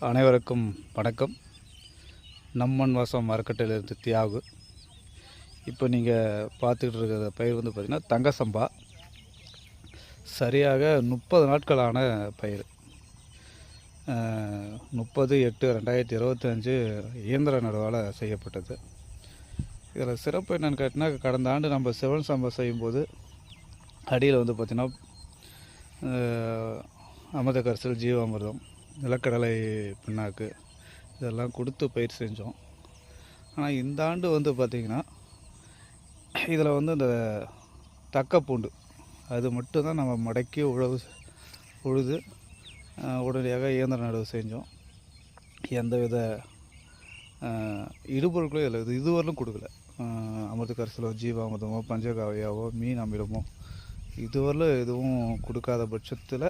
அனைவருக்கும் வணக்கம். நம்மன் வாசம் அறக்கட்டளையிலிருந்து தியாகு. இப்போ நீங்கள் பார்த்துக்கிட்டு இருக்கிற பயிர் வந்து பார்த்திங்கன்னா தங்க சம்பா. சரியாக 30 நாட்களான பயிர். 30/8/2025 இயந்திர நடவால் செய்யப்பட்டது. இதில் சிறப்பு என்னென்னு கேட்டிங்கன்னா, கடந்த ஆண்டு நம்ம சிவன் சம்பா செய்யும்போது அடியில் வந்து பார்த்திங்கன்னா அமிர்த கரிசல், ஜீவாமிர்தம், நிலக்கடலை பிண்ணாக்கு இதெல்லாம் கொடுத்து பயிர் செஞ்சோம். ஆனால் இந்த ஆண்டு வந்து பார்த்திங்கன்னா இதில் வந்து இந்த தக்கப்பூண்டு அது மட்டும்தான் நம்ம மடக்கி உழுது உடனடியாக இயந்திர நடவு செஞ்சோம். எந்தவித இடுபொருட்களும் இதில் இதுவரையிலும் கொடுக்கல. அமிர்த கரிசலோ, ஜீவாமிர்தமோ, பஞ்சகாவியாவோ, மீன் அமிலமோ இதுவரையிலும் எதுவும் கொடுக்காத பட்சத்தில்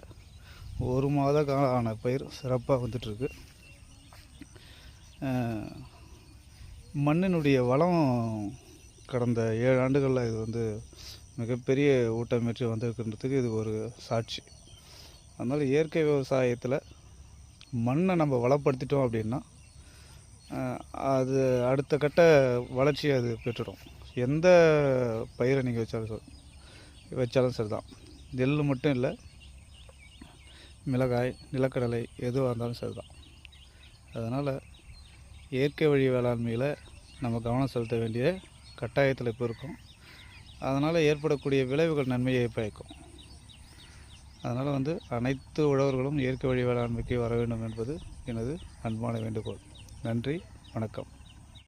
1 மாத காலம் ஆன பயிர் சிறப்பாக வந்துட்டுருக்கு. மண்ணினுடைய வளம் கடந்த 7 ஆண்டுகளில் இது வந்து மிகப்பெரிய ஊட்டமேற்றி வந்திருக்குன்றதுக்கு இது ஒரு சாட்சி. அதனால் இயற்கை விவசாயத்தில் மண்ணை நம்ம வளப்படுத்திட்டோம் அப்படின்னா அது அடுத்த கட்ட வளர்ச்சியை அது பெற்றுடும். எந்த பயிரை நீங்கள் வச்சாலும் சரிதான். நெல் மட்டும் இல்லை, மிளகாய், நிலக்கடலை எதுவாக இருந்தாலும் சரிதான். அதனால் இயற்கை வழி வேளாண்மையில் நம்ம கவனம் செலுத்த வேண்டிய கட்டாயத்தில் இப்போ இருக்கும். அதனால் ஏற்படக்கூடிய விளைவுகள் நன்மையை பயக்கும். அதனால் வந்து அனைத்து உழவர்களும் இயற்கை வழி வேளாண்மைக்கு வர வேண்டும் என்பது எனது அன்பான வேண்டுகோள். நன்றி, வணக்கம்.